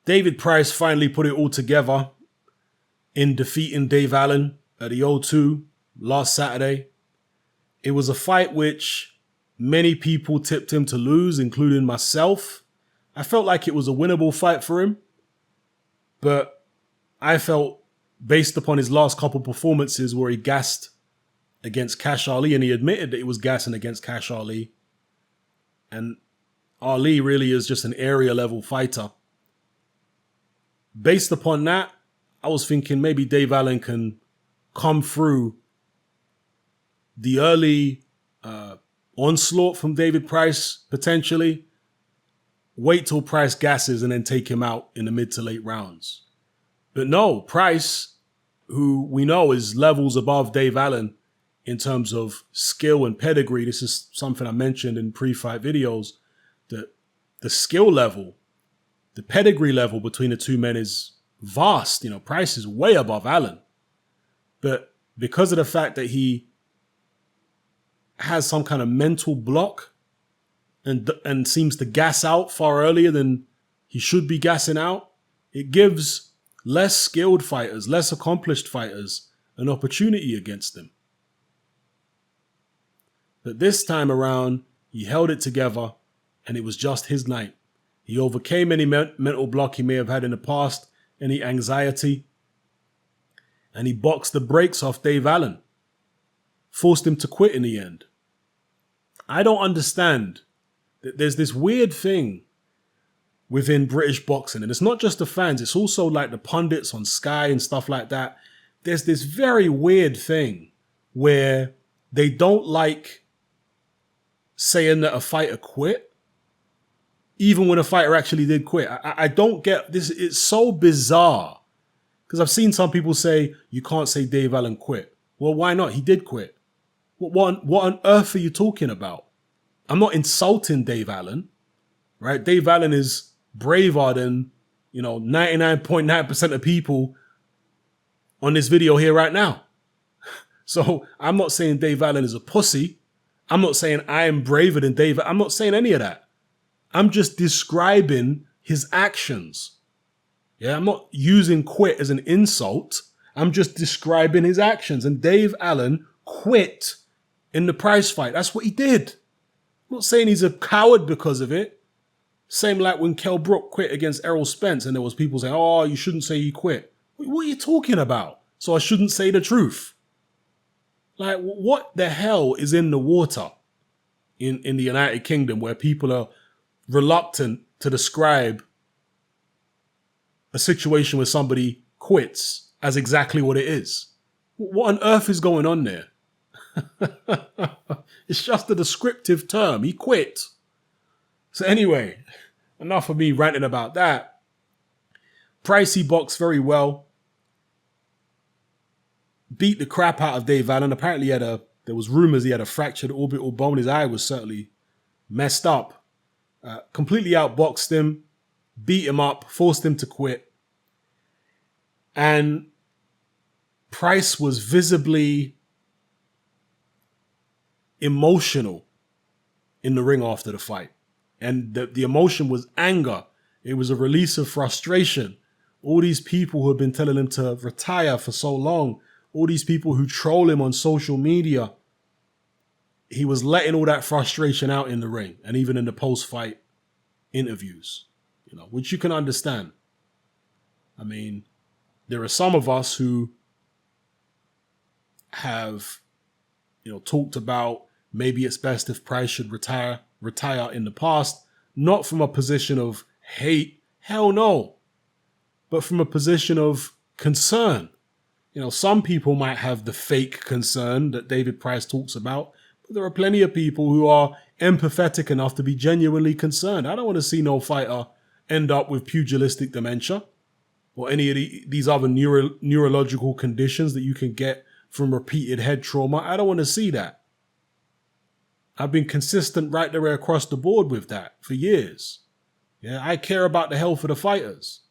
David Price finally put it all together in defeating Dave Allen at the O2 last Saturday. It was a fight which many people tipped him to lose, including myself. I felt like it was a winnable fight for him, but I felt, based upon his last couple performances where he gassed against Cash Ali, and he admitted that he was gassing against Cash Ali, and Ali really is just an area level fighter. Based upon that, I was thinking maybe Dave Allen can come through the early onslaught from David Price, potentially, wait till Price gasses and then take him out in the mid to late rounds. But no, Price, who we know is levels above Dave Allen in terms of skill and pedigree, this is something I mentioned in pre-fight videos, that the skill level, the pedigree level between the two men is vast. You know, Price is way above Allen. But because of the fact that he has some kind of mental block and seems to gas out far earlier than he should be gassing out, it gives less skilled fighters, less accomplished fighters an opportunity against him. But this time around, he held it together and it was just his night. He overcame any mental block he may have had in the past, any anxiety, and he boxed the brakes off Dave Allen, forced him to quit in the end. I don't understand that there's this weird thing within British boxing, and it's not just the fans, it's also like the pundits on Sky and stuff like that. There's this very weird thing where they don't like saying that a fighter quit, even when a fighter actually did quit. I don't get this. It's so bizarre because I've seen some people say you can't say Dave Allen quit. Well, why not? He did quit. What on earth are you talking about? I'm not insulting Dave Allen, right? Dave Allen is braver than, 99.9% of people on this video here right now. So I'm not saying Dave Allen is a pussy. I'm not saying I am braver than Dave. I'm not saying any of that. I'm just describing his actions. Yeah, I'm not using quit as an insult. I'm just describing his actions. And Dave Allen quit in the Price fight. That's what he did. I'm not saying he's a coward because of it. Same like when Kell Brook quit against Errol Spence and there was people saying, oh, you shouldn't say he quit. What are you talking about? So I shouldn't say the truth. Like, what the hell is in the water in the United Kingdom where people are reluctant to describe a situation where somebody quits as exactly what it is? What on earth is going on there? It's just a descriptive term. He quit. So anyway, enough of me ranting about that. Pricey boxed very well. Beat the crap out of Dave Allen. Apparently there was rumors he had a fractured orbital bone. His eye was certainly messed up. Completely outboxed him, beat him up, forced him to quit. And Price was visibly emotional in the ring after the fight. And the emotion was anger. It was a release of frustration. All these people who have been telling him to retire for so long, all these people who troll him on social media, he was letting all that frustration out in the ring and even in the post-fight interviews, which you can understand. I mean, there are some of us who have, talked about maybe it's best if Price should retire in the past, not from a position of hate, hell no, but from a position of concern. Some people might have the fake concern that David Price talks about, but there are plenty of people who are empathetic enough to be genuinely concerned. I don't want to see no fighter end up with pugilistic dementia or any of these other neurological conditions that you can get from repeated head trauma. I don't want to see that. I've been consistent right there across the board with that for years. Yeah, I care about the health of the fighters.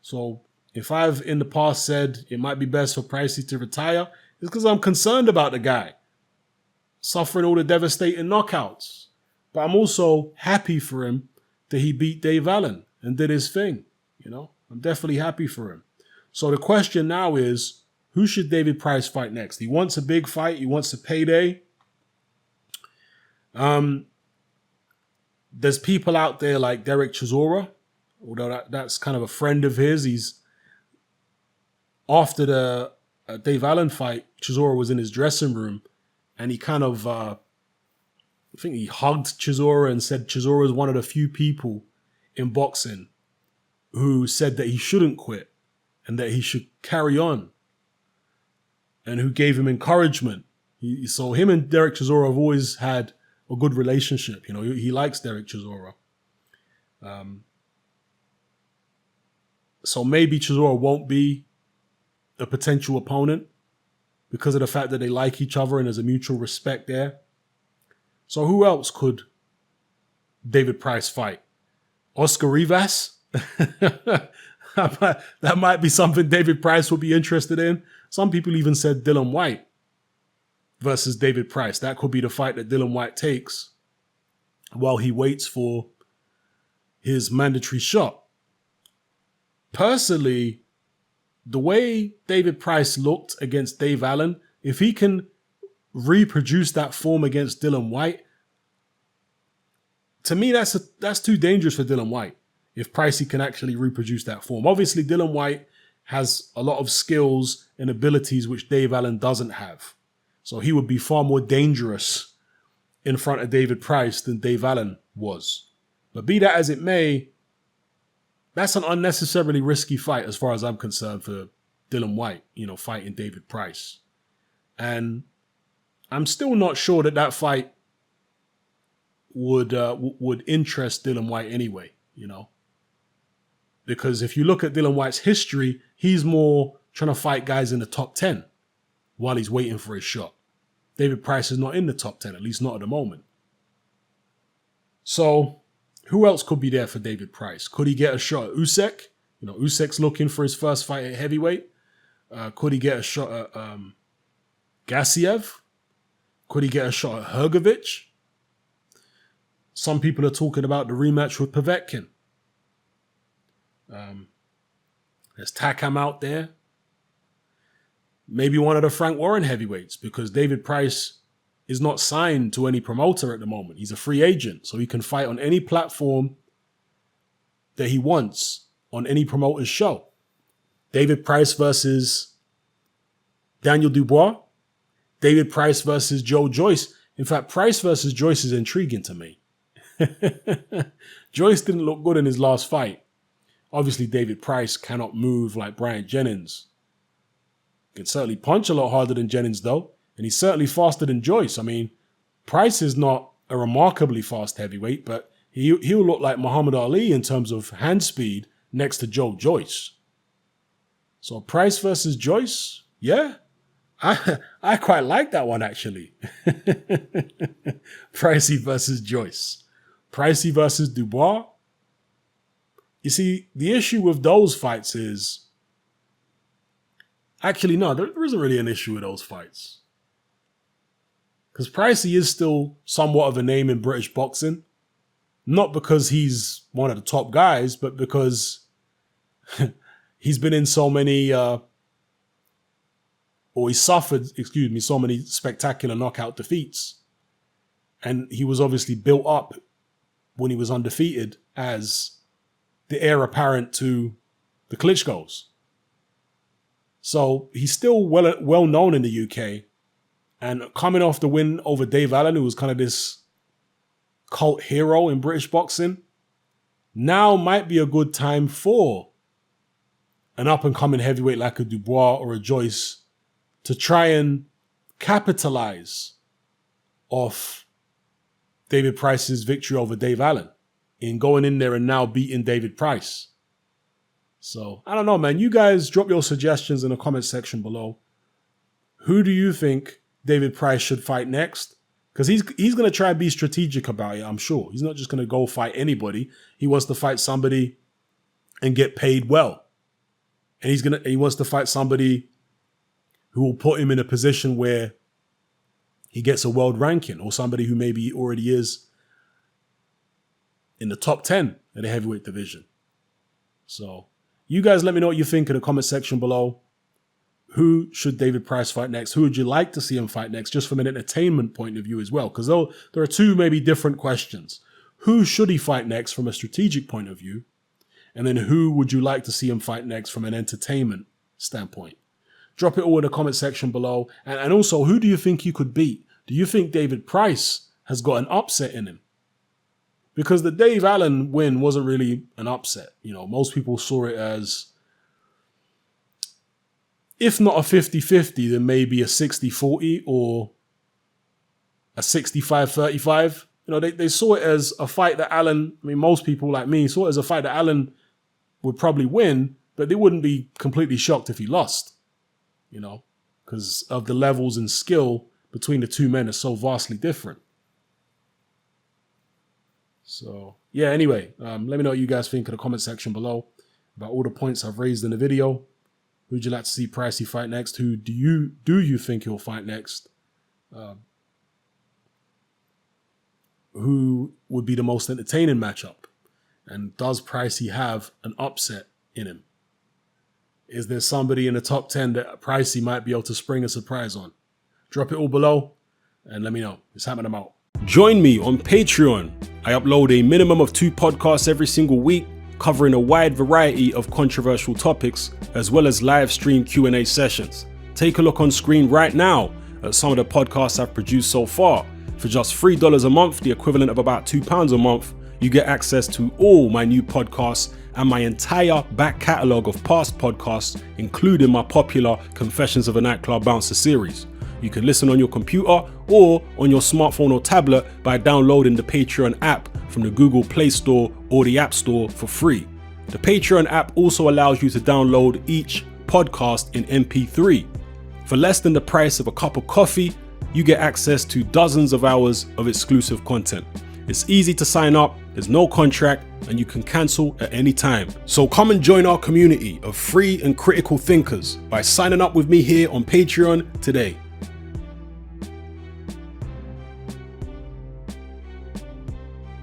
So if I've in the past said it might be best for Pricey to retire, it's because I'm concerned about the guy suffering all the devastating knockouts. But I'm also happy for him that he beat Dave Allen and did his thing. I'm definitely happy for him. So the question now is, who should David Price fight next? He wants a big fight. He wants a payday. There's people out there like Derek Chisora, although that's kind of a friend of his. He's after the Dave Allen fight, Chisora was in his dressing room, and he kind of, I think he hugged Chisora and said Chisora is one of the few people in boxing who said that he shouldn't quit and that he should carry on, and who gave him encouragement. So him and Derek Chisora have always had a good relationship. He likes Derek Chisora. So maybe Chisora won't be a potential opponent because of the fact that they like each other and there's a mutual respect there. So who else could David Price fight? Oscar Rivas? That might be something David Price would be interested in. Some people even said Dillian Whyte versus David Price. That could be the fight that Dillian Whyte takes while he waits for his mandatory shot. Personally, the way David Price looked against Dave Allen, if he can reproduce that form against Dillian Whyte, to me, that's too dangerous for Dillian Whyte. If Pricey can actually reproduce that form. Obviously, Dillian Whyte has a lot of skills and abilities which Dave Allen doesn't have. So he would be far more dangerous in front of David Price than Dave Allen was. But be that as it may, that's an unnecessarily risky fight as far as I'm concerned for Dillian Whyte, fighting David Price. And I'm still not sure that fight would interest Dillian Whyte anyway, Because if you look at Dillian Whyte's history, he's more trying to fight guys in the top 10 while he's waiting for his shot. David Price is not in the top 10, at least not at the moment. So who else could be there for David Price? Could he get a shot at Usyk? Usyk's looking for his first fight at heavyweight. Could he get a shot at Gassiev? Could he get a shot at Hrgovic? Some people are talking about the rematch with Povetkin. There's Takam out there. Maybe one of the Frank Warren heavyweights, because David Price is not signed to any promoter at the moment. He's a free agent, so he can fight on any platform that he wants on any promoter's show. David Price versus Daniel Dubois. David Price versus Joe Joyce. In fact, Price versus Joyce is intriguing to me. Joyce didn't look good in his last fight. Obviously, David Price cannot move like Bryant Jennings. Can certainly punch a lot harder than Jennings, though. And he's certainly faster than Joyce. I mean, Price is not a remarkably fast heavyweight, but he'll look like Muhammad Ali in terms of hand speed next to Joe Joyce. So Price versus Joyce, yeah. I quite like that one, actually. Pricey versus Joyce. Pricey versus Dubois. You see, the issue with those fights is... Actually, no, there isn't really an issue with those fights. Because Pricey is still somewhat of a name in British boxing. Not because he's one of the top guys, but because he's been in so many... he suffered, so many spectacular knockout defeats. And he was obviously built up when he was undefeated as the heir apparent to the Klitschko's. So he's still well known in the UK. And coming off the win over Dave Allen, who was kind of this cult hero in British boxing, now might be a good time for an up-and-coming heavyweight like a Dubois or a Joyce to try and capitalize off David Price's victory over Dave Allen in going in there and now beating David Price. So, I don't know, man. You guys drop your suggestions in the comment section below. Who do you think David Price should fight next? Because he's going to try and be strategic about it, I'm sure. He's not just going to go fight anybody. He wants to fight somebody and get paid well. And he wants to fight somebody who will put him in a position where he gets a world ranking, or somebody who maybe already is in the top 10 in the heavyweight division. So You guys let me know what you think in the comment section below. Who should David Price fight next? Who would you like to see him fight next, just from an entertainment point of view as well? Because there are two maybe different questions. Who should he fight next from a strategic point of view? And then who would you like to see him fight next from an entertainment standpoint? Drop it all in the comment section below. And also, who do you think you could beat? Do you think David Price has got an upset in him? Because the Dave Allen win wasn't really an upset. You know, most people saw it as, if not a 50-50, then maybe a 60-40 or a 65-35. You know, they saw it as a fight that Allen, I mean, most people like me saw it as a fight that Allen would probably win, but they wouldn't be completely shocked if he lost, you know, because of the levels and skill between the two men are so vastly different. So, yeah, anyway, let me know what you guys think in the comment section below about all the points I've raised in the video. Who would you like to see Pricey fight next? Who do you think he'll fight next? Who would be the most entertaining matchup? And does Pricey have an upset in him? Is there somebody in the top 10 that Pricey might be able to spring a surprise on? Drop it all below and let me know. It's happening out. Join me on Patreon. I upload a minimum of 2 podcasts every single week, covering a wide variety of controversial topics, as well as live stream Q&A sessions. Take a look on screen right now at some of the podcasts I've produced so far. For just $3 a month, the equivalent of about £2 a month, you get access to all my new podcasts and my entire back catalogue of past podcasts, including my popular Confessions of a Nightclub Bouncer series. You can listen on your computer or on your smartphone or tablet by downloading the Patreon app from the Google Play Store or the App Store for free. The Patreon app also allows you to download each podcast in MP3. For less than the price of a cup of coffee, you get access to dozens of hours of exclusive content. It's easy to sign up, there's no contract, and you can cancel at any time. So come and join our community of free and critical thinkers by signing up with me here on Patreon today.